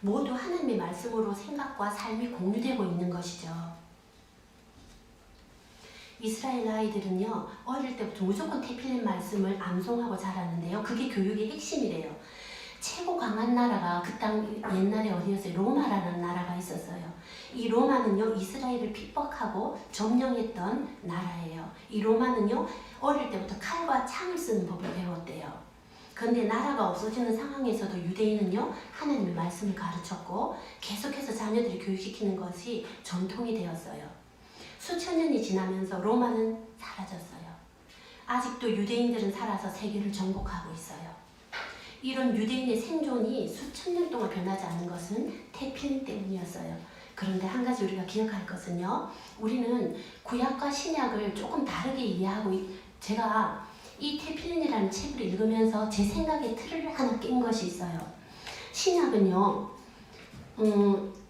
모두 하나님의 말씀으로 생각과 삶이 공유되고 있는 것이죠. 이스라엘 아이들은요, 어릴 때부터 무조건 테필린 말씀을 암송하고 자라는데요. 그게 교육의 핵심이래요. 최고 강한 나라가 그 땅 옛날에 어디였어요? 로마라는 나라가 있었어요. 이 로마는요, 이스라엘을 핍박하고 점령했던 나라예요. 이 로마는요, 어릴 때부터 칼과 창을 쓰는 법을 배웠대요. 그런데 나라가 없어지는 상황에서도 유대인은요, 하나님의 말씀을 가르쳤고 계속해서 자녀들이 교육시키는 것이 전통이 되었어요. 수천 년이 지나면서 로마는 사라졌어요. 아직도 유대인들은 살아서 세계를 정복하고 있어요. 이런 유대인의 생존이 수천 년 동안 변하지 않은 것은 테필린 때문이었어요. 그런데 한 가지 우리가 기억할 것은요, 우리는 구약과 신약을 조금 다르게 이해하고, 제가 이 테필린이라는 책을 읽으면서 제 생각의 틀을 하나 낀 것이 있어요. 신약은요,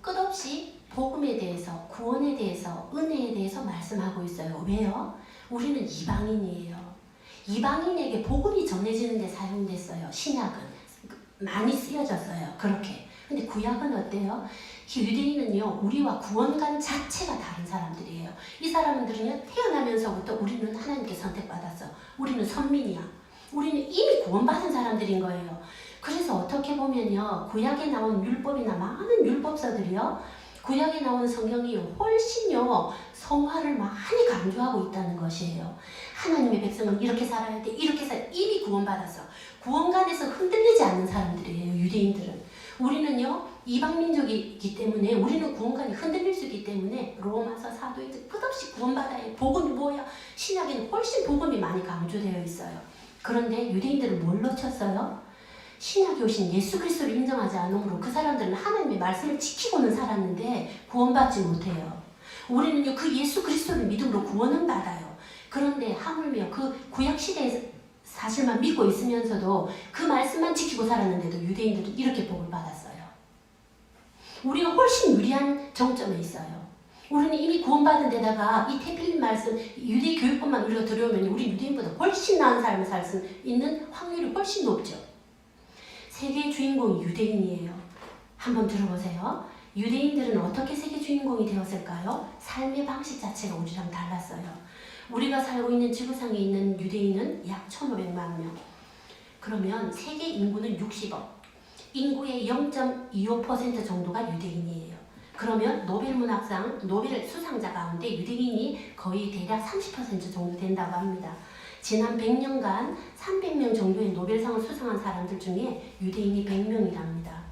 끝없이 복음에 대해서, 구원에 대해서, 은혜에 대해서 말씀하고 있어요. 왜요? 우리는 이방인이에요. 이방인에게 복음이 전해지는 데 사용됐어요. 신약은 많이 쓰여졌어요. 그렇게. 근데 구약은 어때요? 유대인은요, 우리와 구원관 자체가 다른 사람들이에요. 이 사람들은요, 태어나면서부터 우리는 하나님께 선택받았어. 우리는 선민이야. 우리는 이미 구원받은 사람들인 거예요. 그래서 어떻게 보면요, 구약에 나온 율법이나 많은 율법서들이요, 구약에 나오는 성경이 훨씬요, 성화를 많이 강조하고 있다는 것이에요. 하나님의 백성은 이렇게 살아야 돼, 이렇게 살아야 돼. 이미 구원받았어. 구원관에서 흔들리지 않는 사람들이에요, 유대인들은. 우리는요, 이방민족이기 때문에, 우리는 구원관이 흔들릴 수 있기 때문에 로마서 사도행전 끝없이 구원받아야 해. 복음이 뭐야? 신약에는 훨씬 복음이 많이 강조되어 있어요. 그런데 유대인들은 뭘 놓쳤어요? 신약에 오신 예수 그리스도를 인정하지 않으므로 그 사람들은 하나님의 말씀을 지키고는 살았는데 구원받지 못해요. 우리는요, 그 예수 그리스도를 믿음으로 구원은 받아요. 그런데 하물며 그 구약 시대에 사실만 믿고 있으면서도 그 말씀만 지키고 살았는데도 유대인들은 이렇게 복을 받았어요. 우리가 훨씬 유리한 정점에 있어요. 우리는 이미 구원받은 데다가 이 태필린 말씀, 유대 교육법만 우리가 들어오면 우리 유대인보다 훨씬 나은 삶을 살 수 있는 확률이 훨씬 높죠. 세계의 주인공이 유대인이에요. 한번 들어보세요. 유대인들은 어떻게 세계 주인공이 되었을까요? 삶의 방식 자체가 우리랑 달랐어요. 우리가 살고 있는 지구상에 있는 유대인은 약 1,500만 명. 그러면 세계 인구는 60억. 인구의 0.25% 정도가 유대인이에요. 그러면 노벨 문학상, 노벨 수상자 가운데 유대인이 거의 대략 30% 정도 된다고 합니다. 지난 100년간 300명 정도의 노벨상을 수상한 사람들 중에 유대인이 100명이랍니다.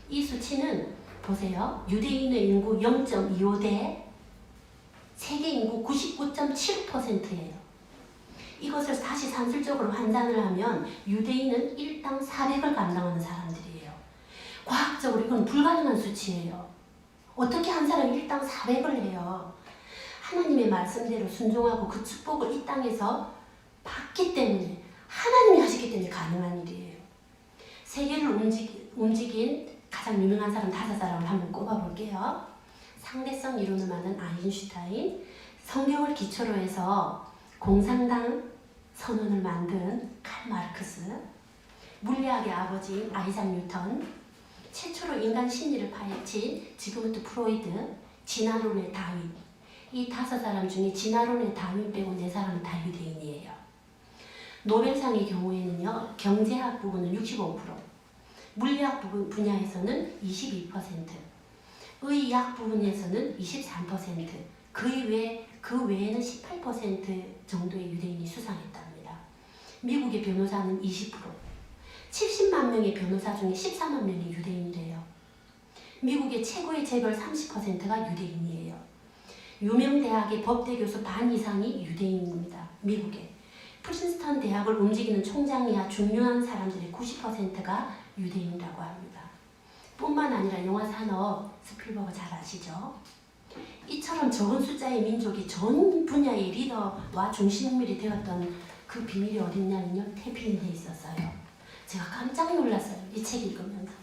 이 수치는 보세요. 유대인의 인구 0.25대 세계 인구 99.7%예요. 이것을 다시 산술적으로 환산을 하면 유대인은 일당 400을 감당하는 사람들이에요. 과학적으로 이건 불가능한 수치예요. 어떻게 한 사람이 일당 400을 해요? 하나님의 말씀대로 순종하고 그 축복을 이 땅에서 받기 때문에, 하나님이 하시기 때문에 가능한 일이에요. 세계를 움직인 가장 유명한 사람 5사람을 한번 꼽아볼게요. 상대성 이론을 만든 아인슈타인, 성경을 기초로 해서 공산당 선언을 만든 칼 마르크스, 물리학의 아버지인 아이작 뉴턴, 최초로 인간 심리를 파헤친 지그문트 프로이드, 진화론의 다윈. 이 5사람 중에 진화론의 다윈 빼고 4사람은 다 유대인이에요. 노벨상의 경우에는요, 경제학 부분은 65%, 물리학 부분 분야에서는 22%, 의학 부분에서는 23%, 그 외에는 18% 정도의 유대인이 수상했답니다. 미국의 변호사는 20%, 70만 명의 변호사 중에 14만 명이 유대인이래요. 미국의 최고의 재벌 30%가 유대인이에요. 유명 대학의 법대 교수 반 이상이 유대인입니다. 미국에. 프린스턴 대학을 움직이는 총장이야 중요한 사람들의 90%가 유대인이라고 합니다. 뿐만 아니라 영화 산업, 스필버그 잘 아시죠? 이처럼 적은 숫자의 민족이 전 분야의 리더와 중심인물이 되었던 그 비밀이 어딨냐면요, 태필린에 있었어요. 제가 깜짝 놀랐어요. 이 책 읽으면서.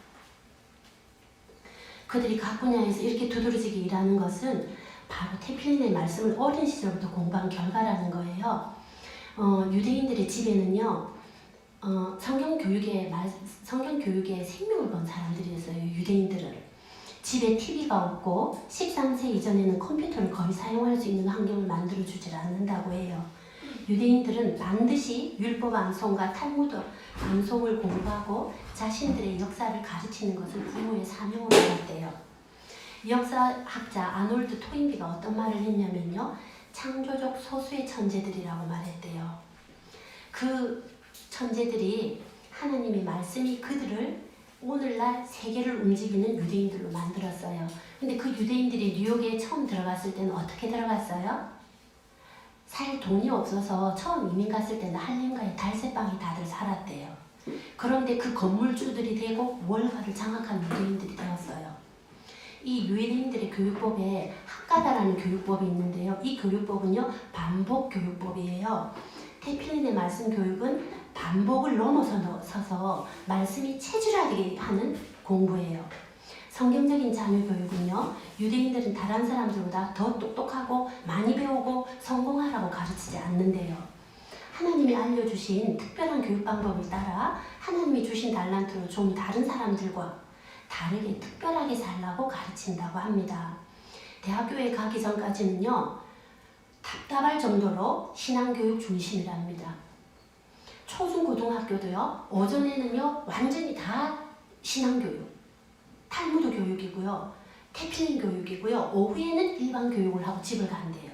그들이 각 분야에서 이렇게 두드러지게 일하는 것은 바로 태필린의 말씀을 어린 시절부터 공부한 결과라는 거예요. 유대인들의 집에는요, 성경 교육에 생명을 건 사람들이었어요. 유대인들은. 집에 TV가 없고 13세 이전에는 컴퓨터를 거의 사용할 수 있는 환경을 만들어주질 않는다고 해요. 유대인들은 반드시 율법 암송과 탈무드 암송을 공부하고 자신들의 역사를 가르치는 것을 부모의 사명으로 했대요. 역사학자 아놀드 토인비가 어떤 말을 했냐면요, 창조적 소수의 천재들이라고 말했대요. 그 천재들이 하나님의 말씀이 그들을 오늘날 세계를 움직이는 유대인들로 만들었어요. 근데 그 유대인들이 뉴욕에 처음 들어갔을 때는 어떻게 들어갔어요? 살 돈이 없어서 처음 이민 갔을 때는 할렘가에 달새방에 다들 살았대요. 그런데 그 건물주들이 되고 월가를 장악한 유대인들이 되었어요. 이 유대인들의 교육법에 학가다라는 교육법이 있는데요. 이 교육법은요, 반복 교육법이에요. 태필린의 말씀 교육은 반복을 넘어서서 말씀이 체질화되게 하는 공부예요. 성경적인 자녀 교육은요, 유대인들은 다른 사람들보다 더 똑똑하고 많이 배우고 성공하라고 가르치지 않는데요. 하나님이 알려주신 특별한 교육 방법을 따라 하나님이 주신 달란트로 좀 다른 사람들과 다르게 특별하게 살라고 가르친다고 합니다. 대학교에 가기 전까지는요, 답답할 정도로 신앙교육 중심이랍니다. 초중고등학교도요, 오전에는요, 완전히 다 신앙교육, 탈무드 교육이고요, 태필린 교육이고요, 오후에는 일반 교육을 하고 집을 간대요.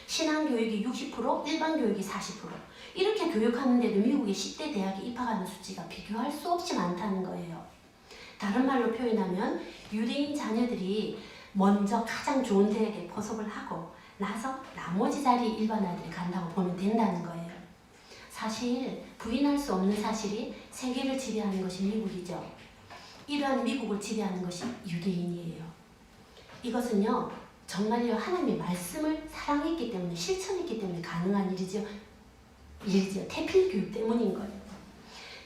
신앙교육이 60%, 일반 교육이 40%. 이렇게 교육하는데도 미국의 10대 대학에 입학하는 수치가 비교할 수 없이 많다는 거예요. 다른 말로 표현하면 유대인 자녀들이 먼저 가장 좋은 대학에 포섭을 하고 나서 나머지 자리에 일반 아들이 간다고 보면 된다는 거예요. 사실 부인할 수 없는 사실이 세계를 지배하는 것이 미국이죠. 이러한 미국을 지배하는 것이 유대인이에요. 이것은요, 정말요, 하나님의 말씀을 사랑했기 때문에, 실천했기 때문에 가능한 일이죠. 일이죠. 태필 교육 때문인 거예요.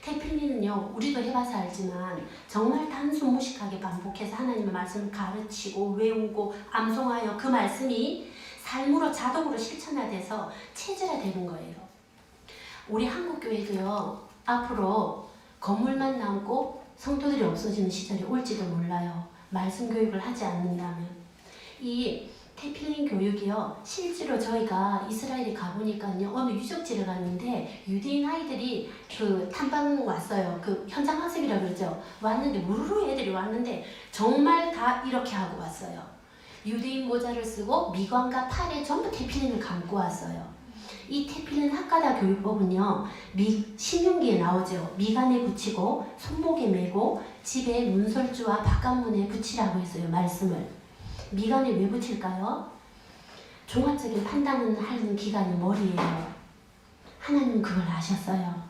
태필리는요, 우리도 해봐서 알지만 정말 단순 무식하게 반복해서 하나님의 말씀을 가르치고 외우고 암송하여 그 말씀이 삶으로 자동으로 실천화돼서 체질화되는 거예요. 우리 한국교회도요, 앞으로 건물만 남고 성도들이 없어지는 시절이 올지도 몰라요. 말씀 교육을 하지 않는다면. 이 태필린 교육이요, 실제로 저희가 이스라엘에 가보니까요, 어느 유적지를 갔는데 유대인 아이들이 그 탐방 왔어요. 그 현장 학습이라고 그러죠. 왔는데 무르르 애들이 왔는데 정말 다 이렇게 하고 왔어요. 유대인 모자를 쓰고 미관과 팔에 전부 태필린을 감고 왔어요. 이 태필린 학가다 교육법은요, 신명기에 나오죠. 미간에 붙이고 손목에 메고 집에 문설주와 바깥문에 붙이라고 했어요. 말씀을. 미간에 왜 붙일까요? 종합적인 판단을 하는 기관이 머리예요. 하나님은 그걸 아셨어요.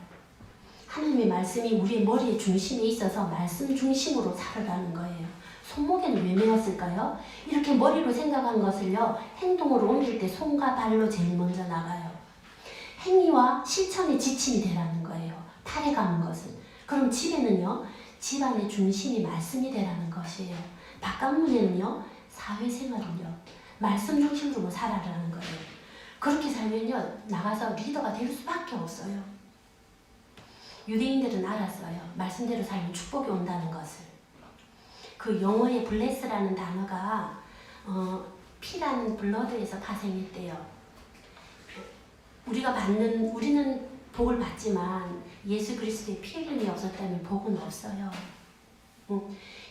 하나님의 말씀이 우리의 머리의 중심에 있어서 말씀 중심으로 살아가는 거예요. 손목에는 왜 메었을까요? 이렇게 머리로 생각한 것을요, 행동으로 옮길 때 손과 발로 제일 먼저 나가요. 행위와 실천의 지침이 되라는 거예요. 팔에 감은 것은. 그럼 집에는요, 집안의 중심이 말씀이 되라는 것이에요. 바깥문에는요, 사회생활은요, 말씀 중심으로 살아라는 거예요. 그렇게 살면요, 나가서 리더가 될 수밖에 없어요. 유대인들은 알았어요. 말씀대로 살면 축복이 온다는 것을. 그 영어의 bless라는 단어가 피라는 블러드에서 파생했대요. 우리는 복을 받지만 예수 그리스도의 피 흘림이 없었다면 복은 없어요.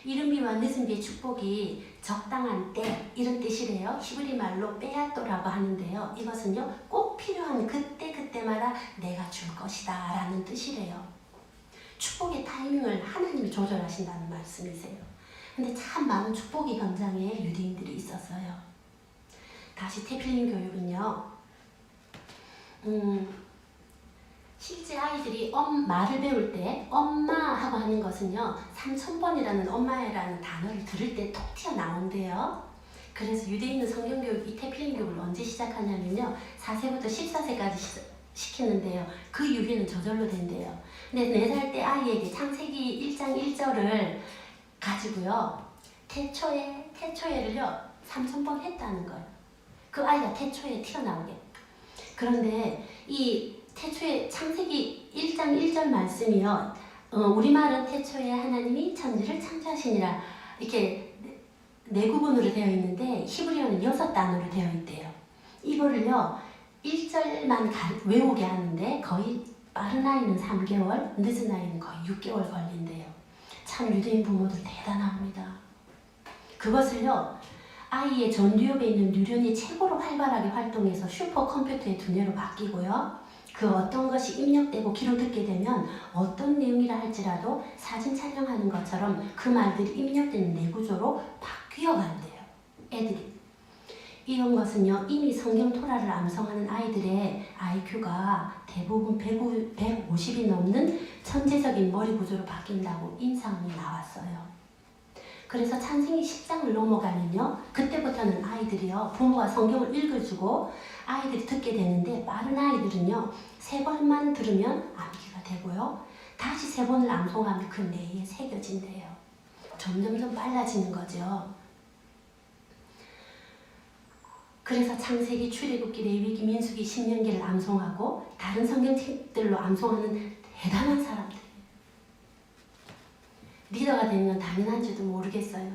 이른비와 늦은비의 축복이 적당한 때, 이런 뜻이래요. 히브리 말로 빼앗도라고 하는데요. 이것은요, 꼭 필요한 그때마다 내가 줄 것이다 라는 뜻이래요. 축복의 타이밍을 하나님이 조절하신다는 말씀이세요. 근데 참 많은 축복의 현장에 유대인들이 있었어요. 다시 태필린 교육은요, 실제 아이들이 말을 배울 때 엄마 하고 하는 것은요, 3000번이라는 엄마라는 단어를 들을 때 톡 튀어나온대요. 그래서 유대인은 성경교육, 이 태필린 교육을 언제 시작하냐면요, 4세부터 14세까지 시키는데요. 그 이후에는 저절로 된대요. 근데 4살 때 아이에게 창세기 1장 1절을 가지고요, 태초에를요 3000번 했다는 거예요. 그 아이가 태초에 튀어나오게. 그런데 이 태초에 창세기 1장 1절 말씀이요, 우리말은 태초에 하나님이 천지를 창조하시니라 이렇게 네 구분으로 되어 있는데 히브리어는 6단어로 되어 있대요. 이거를요 1절만 외우게 하는데 거의 빠른 아이는 3개월, 늦은 아이는 거의 6개월 걸린대요. 참 유대인 부모들 대단합니다. 그것을요, 아이의 전두엽에 있는 뉴런이 최고로 활발하게 활동해서 슈퍼컴퓨터의 두뇌로 바뀌고요, 그 어떤 것이 입력되고 귀로 듣게 되면 어떤 내용이라 할지라도 사진 촬영하는 것처럼 그 말들이 입력되는 뇌구조로 바뀌어 간대요. 애들이. 이런 것은요, 이미 성경 토라를 암송하는 아이들의 IQ가 대부분 150이 넘는 천재적인 머리 구조로 바뀐다고 임상이 나왔어요. 그래서 창세기 10장을 넘어가면요, 그때부터는 아이들이요, 부모가 성경을 읽어주고 아이들이 듣게 되는데, 빠른 아이들은요 3번만 들으면 암기가 되고요, 다시 3번을 암송하면 그 뇌에 새겨진대요. 점점점 빨라지는 거죠. 그래서 창세기, 출애굽기, 레위기, 민수기, 신명기를 암송하고 다른 성경책들로 암송하는 대단한 사람들. 리더가 되면 당연한지도 모르겠어요.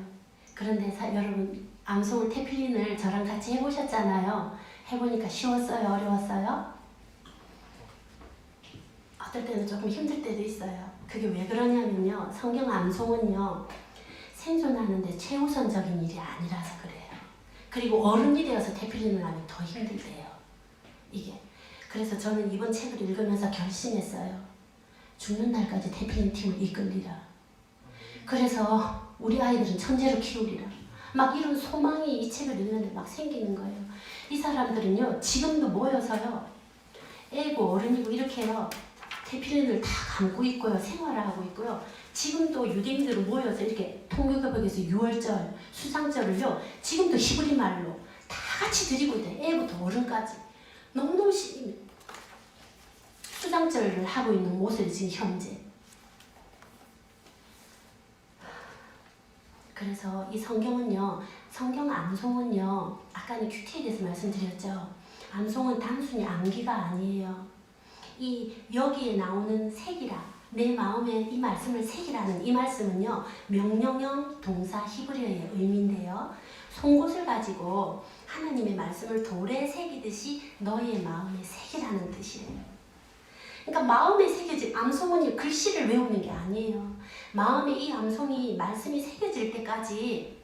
그런데 여러분, 암송을 태필린을 저랑 같이 해보셨잖아요. 해보니까 쉬웠어요? 어려웠어요? 어떨 때는 조금 힘들 때도 있어요. 그게 왜 그러냐면요, 성경 암송은요 생존하는데 최우선적인 일이 아니라서 그래요. 그리고 어른이 되어서 태필린을 하면 더 힘들대요. 이게. 그래서 저는 이번 책을 읽으면서 결심했어요. 죽는 날까지 태필린 팀을 이끌리라. 그래서 우리 아이들은 천재로 키우리라. 막 이런 소망이 이 책을 읽는데 막 생기는 거예요. 이 사람들은요, 지금도 모여서요, 애고 어른이고 이렇게요, 태필린을 다 감고 있고요, 생활을 하고 있고요. 지금도 유대인들은 모여서 이렇게 통일교복에서 유월절, 수상절을요, 지금도 히브리 말로 다 같이 드리고 있대요. 애부터 어른까지. 너무너무 수장절을 하고 있는 모습이 지금 현재. 그래서 이 성경은요, 성경 암송은요, 아까는 큐티에 대해서 말씀드렸죠. 암송은 단순히 암기가 아니에요. 이 여기에 나오는 색이라, 내 마음에 이 말씀을 새기라는 이 말씀은요, 명령형 동사 히브리어의 의미인데요. 송곳을 가지고 하나님의 말씀을 돌에 새기듯이 너의 마음에 새기라는 뜻이에요. 그러니까 마음에 새겨진 암송은 글씨를 외우는 게 아니에요. 마음에 이 암송이 말씀이 새겨질 때까지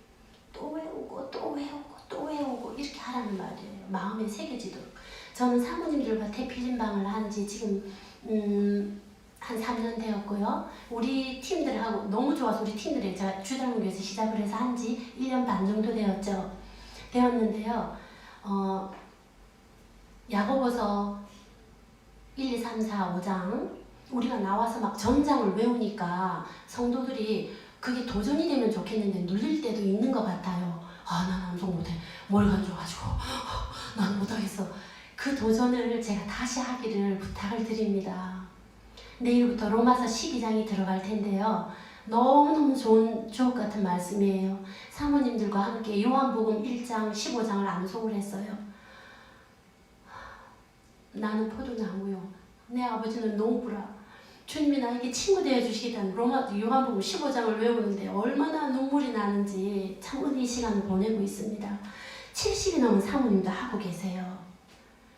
또 외우고 또 외우고 또 외우고 이렇게 하라는 말이에요. 마음에 새겨지도록. 저는 사모님들과 대필림방을 한 지 지금 한 3년 되었고요. 우리 팀들하고 너무 좋아서 우리 팀들이 제가 주단문교에서 시작을 해서 한 지 1년 반 정도 되었는데요. 야고보서 1, 2, 3, 4, 5장 우리가 나와서 막 전장을 외우니까 성도들이 그게 도전이 되면 좋겠는데 눌릴 때도 있는 것 같아요. 아, 난 암송 못해. 머리가 안 좋아가지고 난 못하겠어. 그 도전을 제가 다시 하기를 부탁을 드립니다. 내일부터 로마서 12장이 들어갈 텐데요. 너무너무 좋은 주옥 같은 말씀이에요. 사모님들과 함께 요한복음 1장 15장을 암송을 했어요. 나는 포도나무요, 내 아버지는 농부라. 주님이 나에게 친구 되어주시겠다는 요한복음 15장을 외우는데 얼마나 눈물이 나는지 참 은혜의 시간을 보내고 있습니다. 70이 넘은 사모님도 하고 계세요.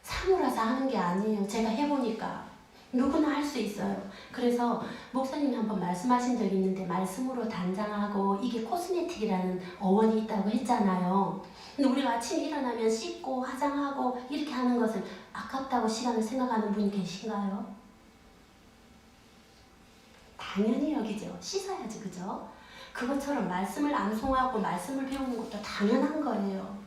사모라서 하는 게 아니에요. 제가 해보니까 누구나 할 수 있어요. 그래서 목사님이 한번 말씀하신 적이 있는데 말씀으로 단장하고 이게 코스메틱이라는 어원이 있다고 했잖아요. 근데 우리가 아침에 일어나면 씻고 화장하고 이렇게 하는 것을 아깝다고 시간을 생각하는 분이 계신가요? 당연히 여기죠. 씻어야지, 그죠? 그것처럼 말씀을 암송하고 말씀을 배우는 것도 당연한 거예요.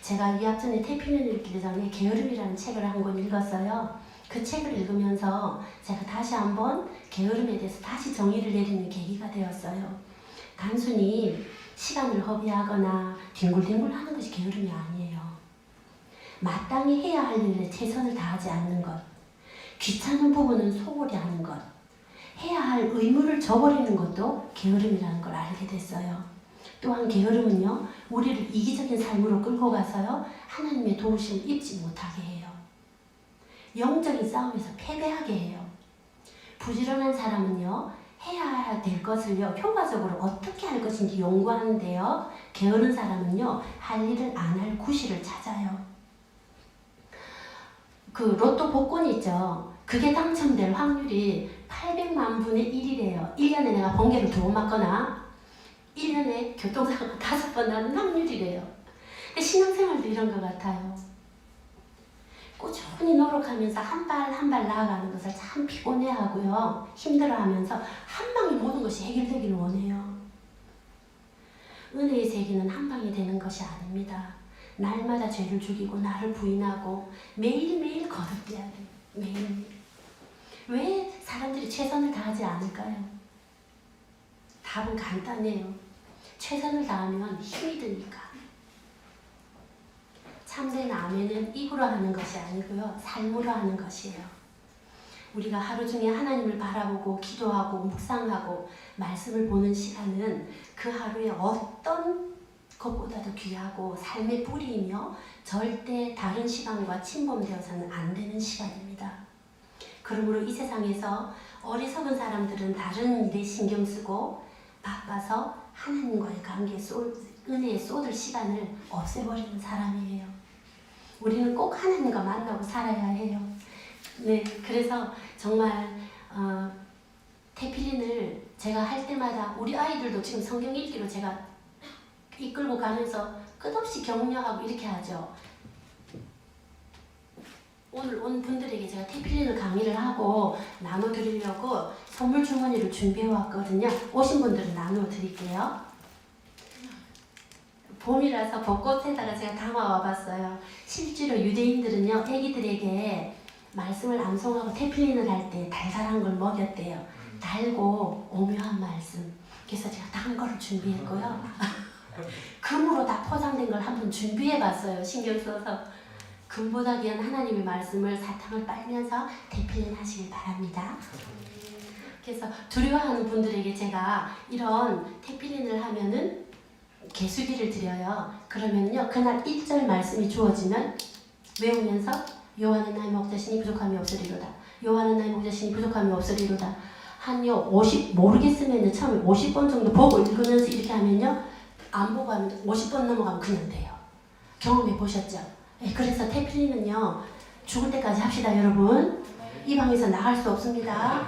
제가 유학 전에 태피면을 읽기 전에 게으름이라는 책을 한 권 읽었어요. 그 책을 읽으면서 제가 다시 한번 게으름에 대해서 다시 정의를 내리는 계기가 되었어요. 단순히 시간을 허비하거나 뒹굴뒹굴 하는 것이 게으름이 아니에요. 마땅히 해야 할 일에 최선을 다하지 않는 것, 귀찮은 부분은 소홀히 하는 것, 해야 할 의무를 저버리는 것도 게으름이라는 걸 알게 됐어요. 또한 게으름은요, 우리를 이기적인 삶으로 끌고 가서요, 하나님의 도우심을 입지 못하게 해요. 영적인 싸움에서 패배하게 해요. 부지런한 사람은요, 해야 될 것을요, 효과적으로 어떻게 할 것인지 연구하는데요, 게으른 사람은요, 할 일을 안 할 구실을 찾아요. 그 로또 복권 있죠? 그게 당첨될 확률이 800만 분의 1이래요. 1년에 내가 번개를 2번 맞거나 1년에 교통사고가 5번 나는 확률이래요. 근데 신앙생활도 이런 것 같아요. 꾸준히 노력하면서 한 발 한 발 나아가는 것을 참 피곤해하고요. 힘들어하면서 한 방에 모든 것이 해결되기를 원해요. 은혜의 세계는 한 방이 되는 것이 아닙니다. 날마다 죄를 죽이고 나를 부인하고 매일매일 거듭돼야 돼요. 매일매일. 왜 사람들이 최선을 다하지 않을까요? 답은 간단해요. 최선을 다하면 힘이 드니까. 참된 아멘은 입으로 하는 것이 아니고요, 삶으로 하는 것이에요. 우리가 하루 중에 하나님을 바라보고 기도하고 묵상하고 말씀을 보는 시간은 그 하루에 어떤 것보다도 귀하고 삶의 뿌리이며 절대 다른 시간과 침범되어서는 안 되는 시간입니다. 그러므로 이 세상에서 어리석은 사람들은 다른 일에 신경 쓰고 바빠서 하나님과의 관계에 은혜에 쏟을 시간을 없애버리는 사람이에요. 우리는 꼭 하나님과 만나고 살아야 해요. 네, 그래서 정말 태필린을 제가 할 때마다 우리 아이들도 지금 성경 읽기로 제가 이끌고 가면서 끝없이 격려하고 이렇게 하죠. 오늘 온 분들에게 제가 태필린을 강의를 하고 나눠드리려고 선물 주머니를 준비해 왔거든요. 오신 분들은 나누어 드릴게요. 봄이라서 벚꽃에다가 제가 담아와 봤어요. 실제로 유대인들은요, 애기들에게 말씀을 암송하고 태필린을 할 때 달달한 걸 먹였대요. 달고 오묘한 말씀. 그래서 제가 단 거를 준비했고요. 금으로 다 포장된 걸 한번 준비해 봤어요. 신경 써서. 금보다 귀한 하나님의 말씀을 사탕을 빨면서 대필린 하시길 바랍니다. 그래서 두려워하는 분들에게 제가 이런 태필린을 하면은 개수기를 드려요. 그러면요 그날 1절 말씀이 주어지면 외우면서 여호와는 나의 목자시니 부족함이 없으리로다. 여호와는 나의 목자시니 부족함이 없으리로다. 한요 50 모르겠으면 처음에 50번 정도 보고 읽으면서 이렇게 하면요 안 보고 하면 50번 넘어가면 그냥 돼요. 경험해 보셨죠? 네, 그래서 태필린은요 죽을 때까지 합시다 여러분. 이 방에서 나갈 수 없습니다.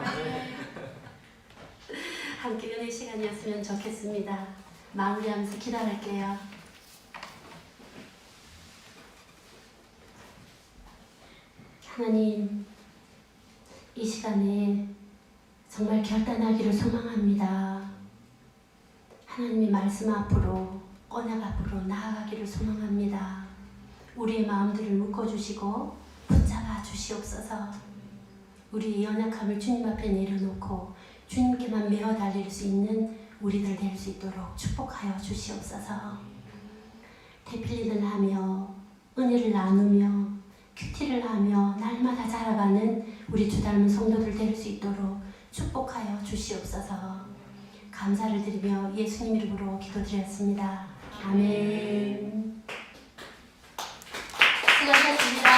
함께 은혜 시간이었으면 좋겠습니다. 마무리하면서 기도할게요. 하나님, 이 시간에 정말 결단하기를 소망합니다. 하나님의 말씀 앞으로, 언약 앞으로 나아가기를 소망합니다. 우리의 마음들을 묶어주시고 붙잡아 주시옵소서. 우리의 연약함을 주님 앞에 내려놓고 주님께만 메어 달릴 수 있는 우리들 될 수 있도록 축복하여 주시옵소서. 태필린을 하며 은혜를 나누며 큐티를 하며 날마다 자라가는 우리 주 닮은 성도들 될 수 있도록 축복하여 주시옵소서. 감사를 드리며 예수님 이름으로 기도드렸습니다. 아멘. 수고하셨습니다.